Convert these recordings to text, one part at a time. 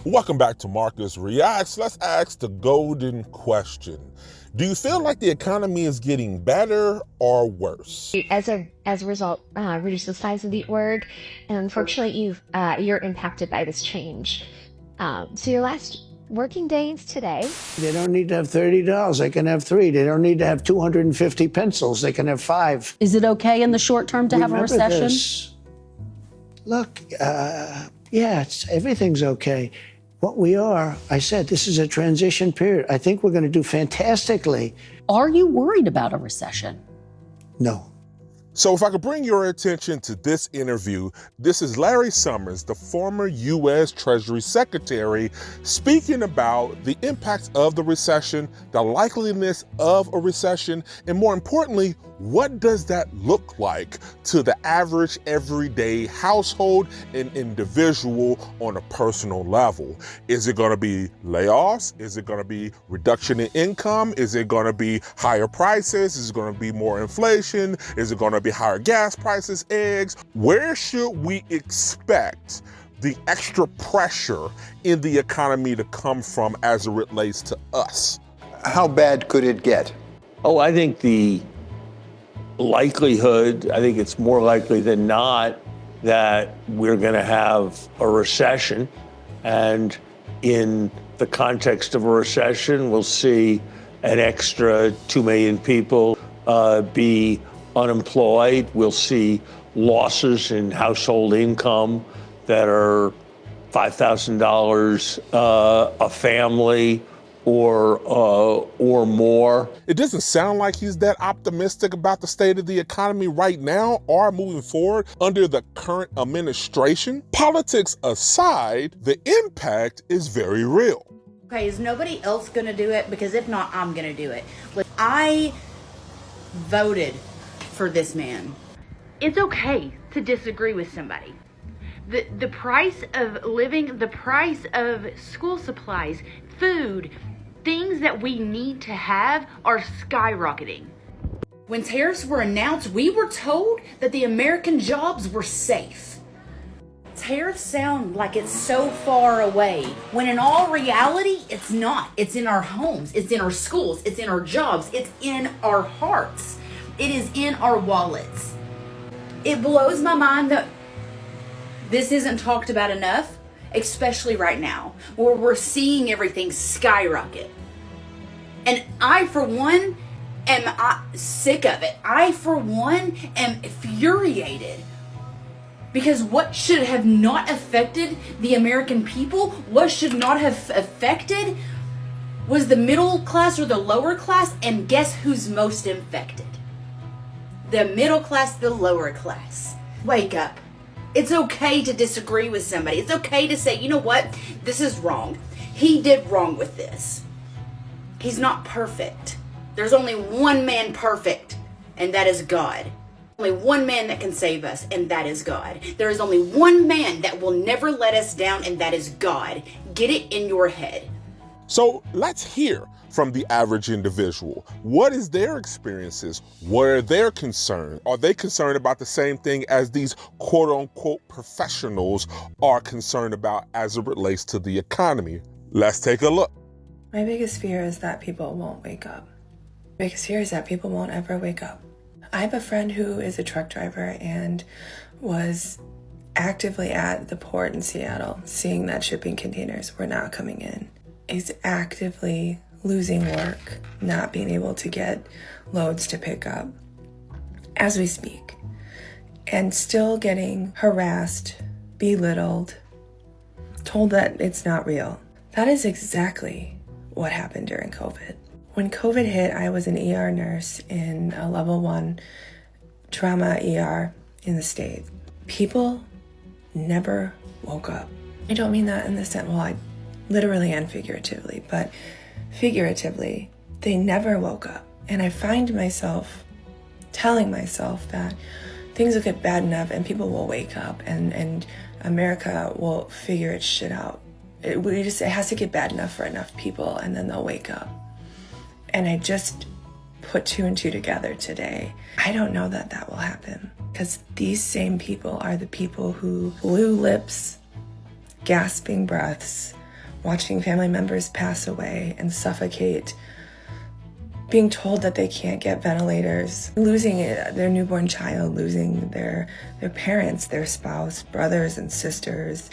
Welcome back to Marcus Reacts. Let's ask the golden question. Do you feel like the economy is getting better or worse? As a result, reduce the size of the org, and unfortunately, you're impacted by this change. So your last working day is today. They don't need to have $30. They can have 3. They don't need to have 250 pencils. They can have 5. Is it okay in the short term to have a recession? This. Look, everything's okay. What we are, I said, this is a transition period. I think we're going to do fantastically. Are you worried about a recession? No. So if I could bring your attention to this interview, this is Larry Summers, the former U.S. Treasury Secretary, speaking about the impacts of the recession, the likeliness of a recession, and more importantly, what does that look like to the average everyday household and individual on a personal level? Is it going to be layoffs? Is it going to be reduction in income? Is it going to be higher prices? Is it going to be more inflation? Is it going to be higher gas prices, eggs? Where should we expect the extra pressure in the economy to come from as it relates to us? How bad could it get? Oh, I think the likelihood, I think it's more likely than not that we're going to have a recession. And in the context of a recession, we'll see an extra 2 million people be unemployed. We'll see losses in household income that are $5,000 a family or more. It doesn't sound like he's that optimistic about the state of the economy right now or moving forward under the current administration. Politics aside, the impact is very real. Okay, is nobody else going to do it? Because if not, I'm going to do it. Look, I voted for this man. It's okay to disagree with somebody. The price of living, the price of school supplies, food, things that we need to have are skyrocketing. When tariffs were announced, we were told that the American jobs were safe. Tariffs sound like it's so far away, when in all reality, it's not. It's in our homes, it's in our schools, it's in our jobs, it's in our hearts, it is in our wallets. It blows my mind that this isn't talked about enough, especially right now, where we're seeing everything skyrocket. And I, for one, am sick of it. I, for one, am infuriated. Because what should have not affected the American people, what should not have affected, was the middle class or the lower class, and guess who's most infected? The middle class, the lower class. Wake up. It's okay to disagree with somebody. It's okay to say, you know what? This is wrong. He did wrong with this. He's not perfect. There's only one man perfect, and that is God. Only one man that can save us, and that is God. There is only one man that will never let us down, and that is God. Get it in your head. So let's hear from the average individual. What is their experiences? What are their concerns? Are they concerned about the same thing as these quote unquote professionals are concerned about as it relates to the economy? Let's take a look. My biggest fear is that people won't wake up. My biggest fear is that people won't ever wake up. I have a friend who is a truck driver and was actively at the port in Seattle, seeing that shipping containers were not coming in. He's actively losing work, not being able to get loads to pick up as we speak, and still getting harassed, belittled, told that it's not real. That is exactly what happened during COVID. When COVID hit, I was an ER nurse in a level 1 trauma ER in the state. People never woke up. I don't mean that in the sense, well, I literally and figuratively, but figuratively, they never woke up. And I find myself telling myself that things will get bad enough and people will wake up and America will figure its shit out. It has to get bad enough for enough people and then they'll wake up. And I just put 2 and 2 together today. I don't know that that will happen because these same people are the people who blue lips, gasping breaths, watching family members pass away and suffocate, being told that they can't get ventilators, losing their newborn child, losing their parents, their spouse, brothers and sisters,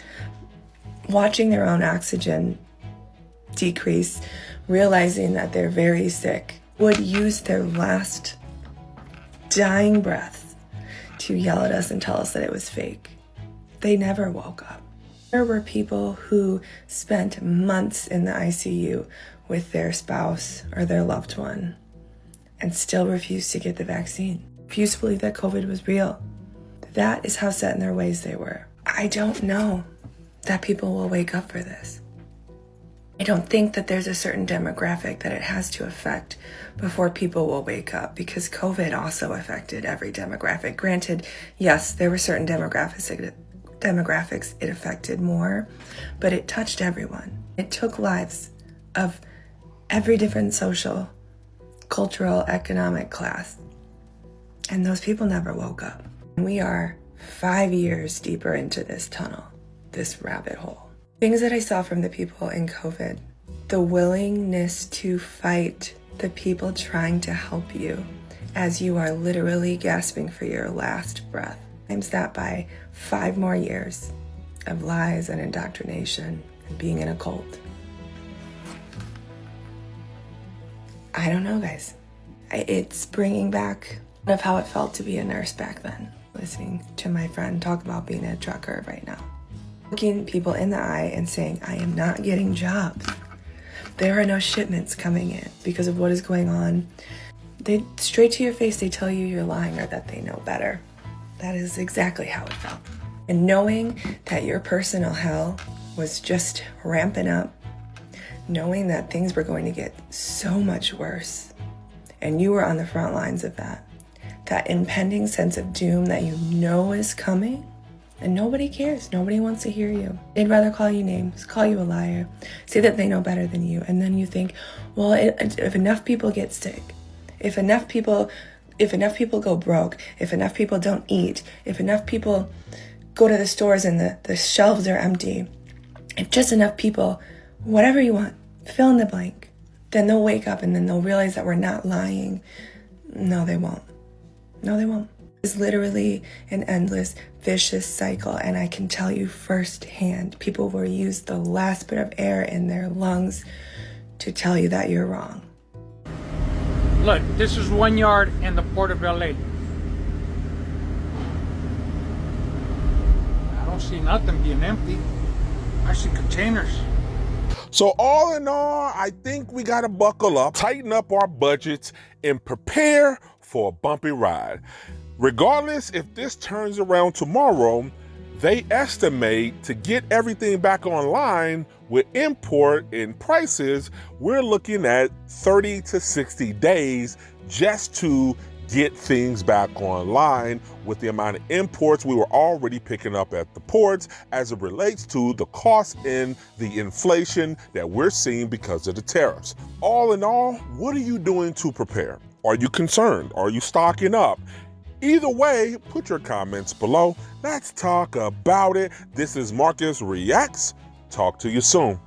watching their own oxygen decrease, realizing that they're very sick, would use their last dying breath to yell at us and tell us that it was fake. They never woke up. There were people who spent months in the ICU with their spouse or their loved one and still refused to get the vaccine, refused to believe that COVID was real. That is how set in their ways they were. I don't know that people will wake up for this. I don't think that there's a certain demographic that it has to affect before people will wake up, because COVID also affected every demographic. Granted, yes, there were certain demographics it affected more, but it touched everyone. It took lives of every different social, cultural, economic class. And those people never woke up. And we are 5 years deeper into this tunnel, this rabbit hole. Things that I saw from the people in COVID, the willingness to fight the people trying to help you as you are literally gasping for your last breath. Times that by 5 more years of lies and indoctrination and being in a cult. I don't know, guys. It's bringing back of how it felt to be a nurse back then, listening to my friend talk about being a trucker right now. Looking people in the eye and saying, I am not getting jobs. There are no shipments coming in because of what is going on. They straight to your face, they tell you you're lying or that they know better. That is exactly how it felt. And knowing that your personal hell was just ramping up, knowing that things were going to get so much worse, and you were on the front lines of that impending sense of doom that you know is coming, and nobody cares. Nobody wants to hear you. They'd rather call you names, call you a liar, say that they know better than you. And then you think, well, if enough people get sick, if enough people go broke, if enough people don't eat, if enough people go to the stores and the shelves are empty, if just enough people, whatever you want, fill in the blank, then they'll wake up and then they'll realize that we're not lying. No, they won't. No, they won't. It's literally an endless, vicious cycle, and I can tell you firsthand, people will use the last bit of air in their lungs to tell you that you're wrong. Look, this is 1 yard in the port of LA. I don't see nothing being empty. I see containers. So all in all, I think we gotta buckle up, tighten up our budgets, and prepare for a bumpy ride. Regardless if this turns around tomorrow, they estimate to get everything back online with import and prices, we're looking at 30 to 60 days just to get things back online with the amount of imports we were already picking up at the ports as it relates to the cost and the inflation that we're seeing because of the tariffs. All in all, what are you doing to prepare? Are you concerned? Are you stocking up? Either way, put your comments below. Let's talk about it. This is Marcus Reacts. Talk to you soon.